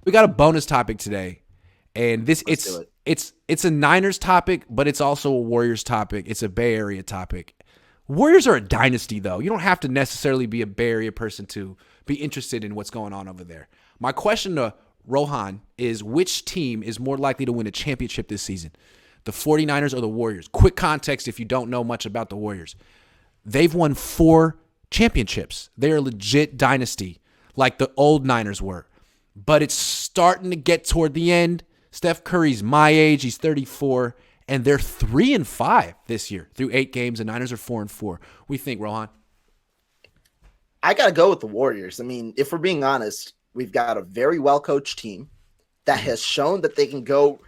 we got a bonus topic today, and it's a Niners topic, but it's also a Warriors topic. It's a Bay Area topic. Warriors are a dynasty, though. You don't have to necessarily be a Bay Area person to be interested in what's going on over there. My question to Rohan is, which team is more likely to win a championship this season? The 49ers or the Warriors? Quick context if you don't know much about the Warriors. They've won 4 championships. They're a legit dynasty like the old Niners were. But it's starting to get toward the end. Steph Curry's my age. He's 34. And they're 3-5 this year through 8 games. The Niners are 4-4. What do you think, Rohan? I got to go with the Warriors. I mean, if we're being honest, we've got a very well-coached team that has shown that they can go.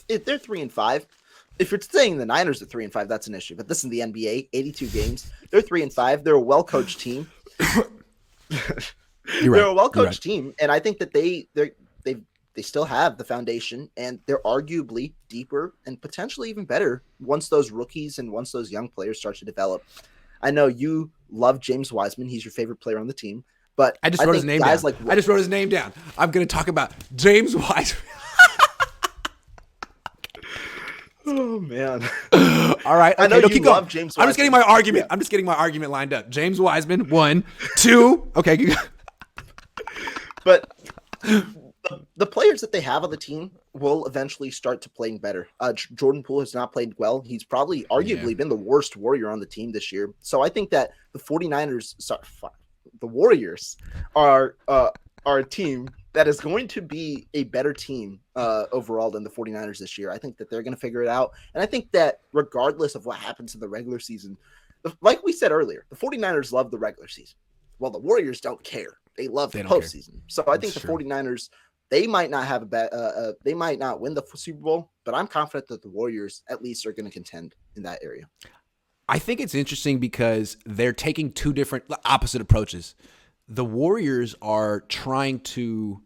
They're 3-5. If you're saying the Niners are 3-5, that's an issue. But this is the NBA, 82 games. They're 3-5. They're a well-coached team. They're a well-coached team, and I think that they still have the foundation, and they're arguably deeper and potentially even better once those rookies and once those young players start to develop. I know you love James Wiseman; he's your favorite player on the team. But I just wrote his name down. I just wrote his name down. I'm going to talk about James Wiseman. Oh man! All right, okay, I know you keep love going. James Wiseman. I'm just getting my argument. Yeah. I'm just getting my argument lined up. James Wiseman, 1, 2. Okay, keep going. But the players that they have on the team will eventually start to playing better. Jordan Poole has not played well. He's probably arguably been the worst Warrior on the team this year. So I think that the Warriors are a team that is going to be a better team overall than the 49ers this year. I think that they're going to figure it out. And I think that regardless of what happens in the regular season, like we said earlier, the 49ers love the regular season. Well, the Warriors don't care. They love the postseason. So I think the 49ers, they might not have they might not win the Super Bowl, but I'm confident that the Warriors at least are going to contend in that area. I think it's interesting because they're taking 2 different opposite approaches. The Warriors are trying to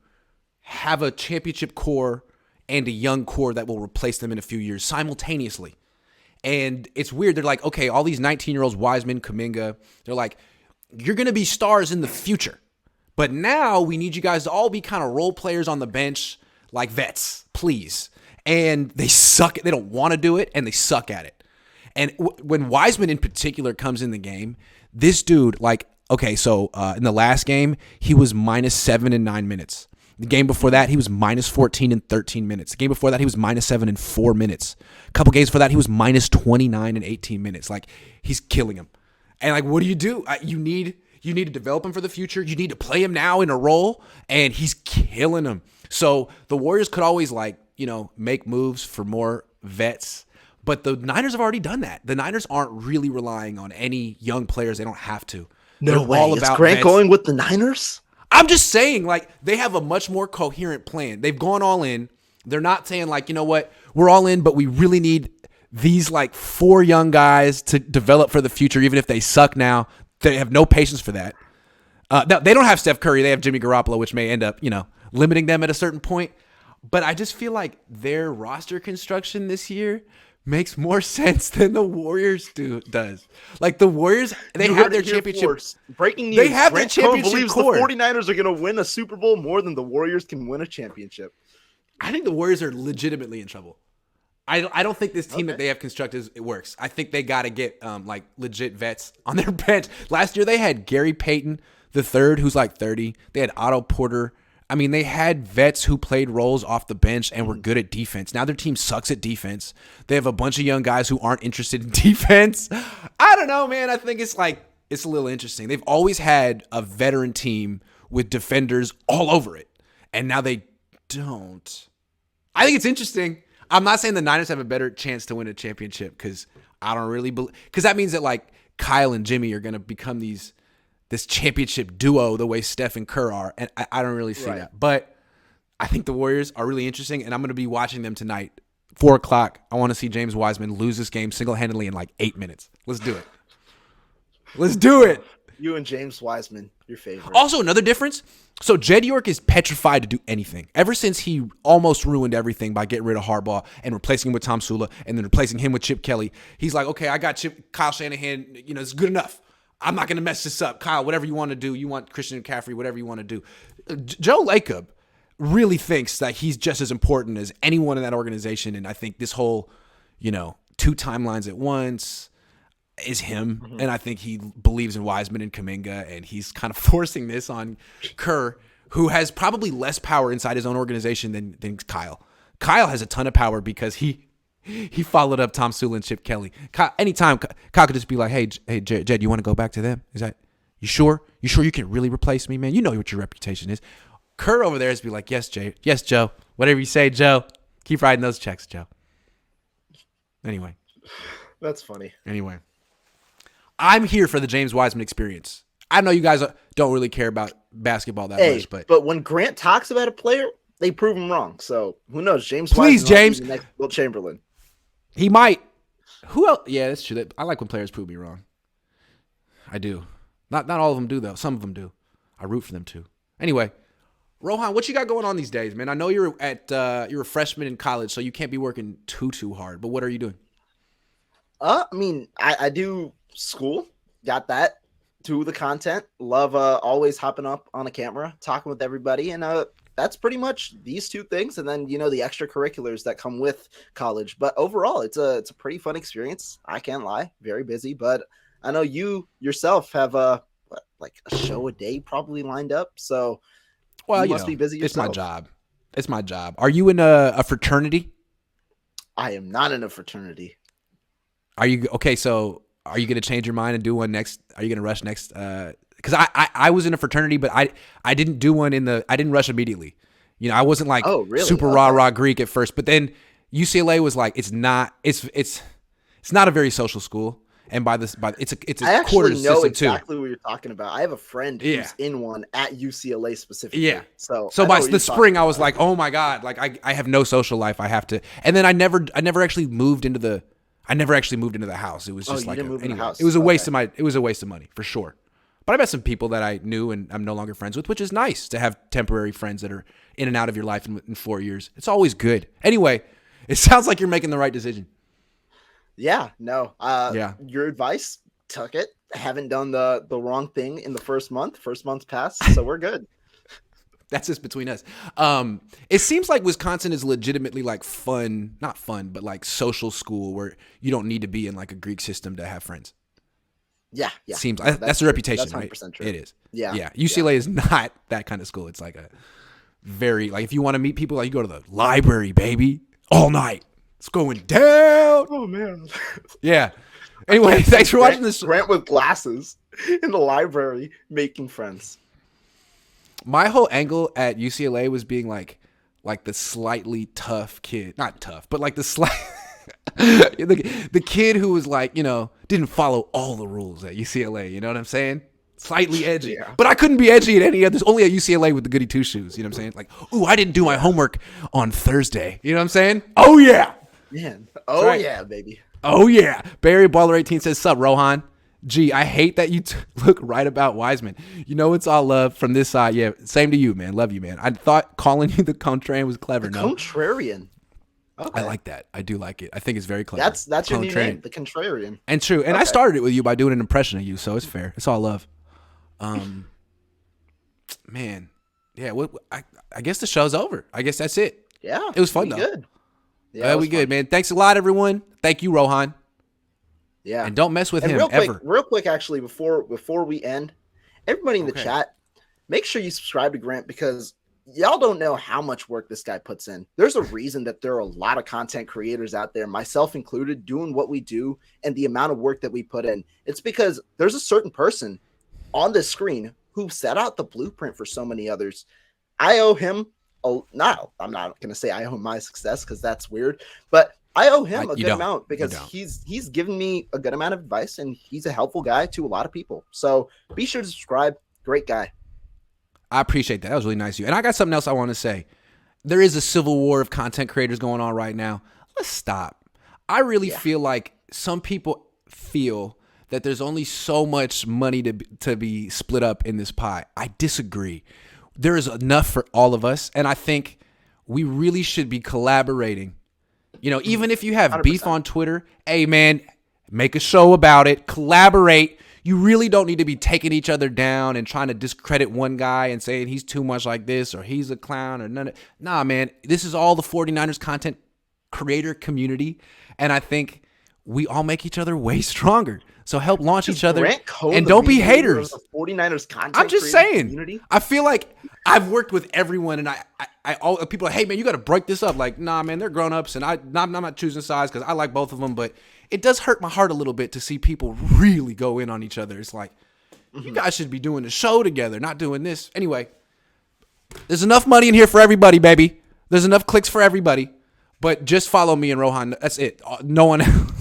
have a championship core and a young core that will replace them in a few years simultaneously. And it's weird. They're like, okay, all these 19-year-olds, Wiseman, Kuminga, they're like, you're going to be stars in the future. But now we need you guys to all be kind of role players on the bench like vets, please. And they suck. They don't want to do it, and they suck at it. And when Wiseman in particular comes in the game, this dude, like, okay, so in the last game, he was -7 in 9 minutes. The game before that, he was -14 in 13 minutes. The game before that, he was -7 in 4 minutes. A couple games before that, he was -29 in 18 minutes. Like, he's killing him. And, like, what do? You need to develop him for the future. You need to play him now in a role, and he's killing him. So the Warriors could always, like, make moves for more vets. But the Niners have already done that. The Niners aren't really relying on any young players. They don't have to. No way. Is Grant going with the Niners? I'm just saying, like, they have a much more coherent plan. They've gone all in. They're not saying, like, you know what, we're all in, but we really need these, like, 4 young guys to develop for the future, even if they suck now. They have no patience for that. They don't have Steph Curry. They have Jimmy Garoppolo, which may end up, limiting them at a certain point. But I just feel like their roster construction this year makes more sense than the Warriors does. Like, the Warriors, they have their championship. Breaking news. They have their championship believes core. The 49ers are going to win a Super Bowl more than the Warriors can win a championship. I think the Warriors are legitimately in trouble. I don't think this team that they have constructed it works. I think they got to get like legit vets on their bench. Last year they had Gary Payton III, who's like 30. They had Otto Porter. I mean, they had vets who played roles off the bench and were good at defense. Now their team sucks at defense. They have a bunch of young guys who aren't interested in defense. I don't know, man. I think it's a little interesting. They've always had a veteran team with defenders all over it, and now they don't. I think it's interesting. I'm not saying the Niners have a better chance to win a championship because I don't really believe, because that means that like Kyle and Jimmy are going to become this championship duo the way Steph and Kerr are, and I don't really see that. But I think the Warriors are really interesting, and I'm going to be watching them tonight, 4 o'clock. I want to see James Wiseman lose this game single-handedly in like 8 minutes. Let's do it. Let's do it. You and James Wiseman, your favorite. Also, another difference. So Jed York is petrified to do anything. Ever since he almost ruined everything by getting rid of Harbaugh and replacing him with Tom Sula and then replacing him with Chip Kelly, he's like, okay, I got Kyle Shanahan. It's good enough. I'm not going to mess this up. Kyle, whatever you want to do. You want Christian McCaffrey, whatever you want to do. Joe Lacob really thinks that he's just as important as anyone in that organization. And I think this whole, 2 timelines at once is him. Mm-hmm. And I think he believes in Wiseman and Kuminga, and he's kind of forcing this on Kerr, who has probably less power inside his own organization than Kyle. Kyle has a ton of power because he followed up Tom Sula and Chip Kelly. Anytime Kyle could just be like, hey, Jed, you want to go back to them? Is that, you sure? You sure you can really replace me, man? You know what your reputation is. Kerr over there is be like, yes, Jay. Yes, Joe. Whatever you say, Joe. Keep writing those checks, Joe. Anyway. That's funny. Anyway. I'm here for the James Wiseman experience. I know you guys don't really care about basketball that much, but when Grant talks about a player, they prove him wrong. So who knows? James Please, Wiseman James. might be the next Wilt Chamberlain. He might. Who else? Yeah, that's true. I like when players prove me wrong. I do. Not all of them do, though. Some of them do. I root for them, too. Anyway. Rohan, what you got going on these days, man? I know you're a freshman in college, so you can't be working too hard. But what are you doing? I do school. Got that. Do the content. Love always hopping up on a camera, talking with everybody, and that's pretty much these 2 things. And then the extracurriculars that come with college. But overall, it's a pretty fun experience. I can't lie. Very busy, but I know you yourself have like a show a day probably lined up. So. Well, you must be busy yourself. It's my job. Are you in a fraternity? I am not in a fraternity. Are you okay? So are you going to change your mind and do one next? Are you going to rush next? Because I was in a fraternity, but I didn't do one I didn't rush immediately. I wasn't like super rah Greek at first, but then UCLA was like, it's not a very social school. And it's a quarter system too. I actually know exactly what you're talking about. I have a friend who's in one at UCLA specifically. Yeah. So by the spring, I was like, oh my God, like I have no social life. I have to. And then I never actually moved into the house. It was just it was a waste of money for sure. But I met some people that I knew and I'm no longer friends with, which is nice to have temporary friends that are in and out of your life in 4 years. It's always good. Anyway, it sounds like you're making the right decision. Yeah, no. Your advice, took it. Haven't done the wrong thing in the first month. First month's passed, so we're good. That's just between us. It seems like Wisconsin is legitimately like fun, not fun, but like social school where you don't need to be in like a Greek system to have friends. Yeah. Seems that's the reputation, that's 100% right? true. It is. Yeah. UCLA is not that kind of school. It's like a very if you want to meet people, like you go to the library, baby, all night. It's going down. Oh man. Yeah. Anyway, thanks for watching this. Grant with glasses in the library making friends. My whole angle at UCLA was being like the slightly tough kid, not tough, but like the kid who was like, didn't follow all the rules at UCLA. You know what I'm saying? Slightly edgy, but I couldn't be edgy at any other. There's only at UCLA with the goody two shoes. You know what I'm saying? Like, ooh, I didn't do my homework on Thursday. You know what I'm saying? Oh yeah. Man. Oh yeah, baby. Oh yeah. Barry Baller 18 says, "Sup, Rohan? Gee, I hate that you look right about Wiseman. It's all love from this side. Yeah, same to you, man. Love you, man. I thought calling you the contrarian was clever. Contrarian. Okay. I like that. I do like it. I think it's very clever. That's your new name, the contrarian. And true. And I started it with you by doing an impression of you, so it's fair. It's all love. Man. Yeah, I guess the show's over. I guess that's it. Yeah. It was fun, though. Good. Yeah, we good, man. Thanks a lot, everyone. Thank you, Rohan. Yeah. And don't mess with him ever. Real quick, actually, before we end, everybody in the chat, make sure you subscribe to Grant because y'all don't know how much work this guy puts in. There's a reason that there are a lot of content creators out there, myself included, doing what we do and the amount of work that we put in. It's because there's a certain person on this screen who set out the blueprint for so many others. I owe him I'm not going to say I owe him my success because that's weird, but I owe him a good amount because he's given me a good amount of advice and he's a helpful guy to a lot of people. So be sure to subscribe. Great guy. I appreciate that. That was really nice of you. And I got something else I want to say. There is a civil war of content creators going on right now. Let's stop. I really feel like some people feel that there's only so much money to be split up in this pie. I disagree. There is enough for all of us, and I think we really should be collaborating. Even if you have 100%. Beef on Twitter, hey, man, make a show about it. Collaborate. you really don't need to be taking each other down and trying to discredit one guy and saying he's too much like this or he's a clown or none of. Nah, man, this is all the 49ers content creator community, and I think we all make each other way stronger. So help launch each other, and don't be haters. The 49ers content I'm just saying. Community. I feel like I've worked with everyone, and all people are like, hey man, you got to break this up. Like, nah, man, they're grown ups, and I'm not choosing sides because I like both of them. But it does hurt my heart a little bit to see people really go in on each other. It's like, you guys should be doing the show together, not doing this. Anyway, there's enough money in here for everybody, baby. There's enough clicks for everybody. But just follow me and Rohan. That's it. No one else.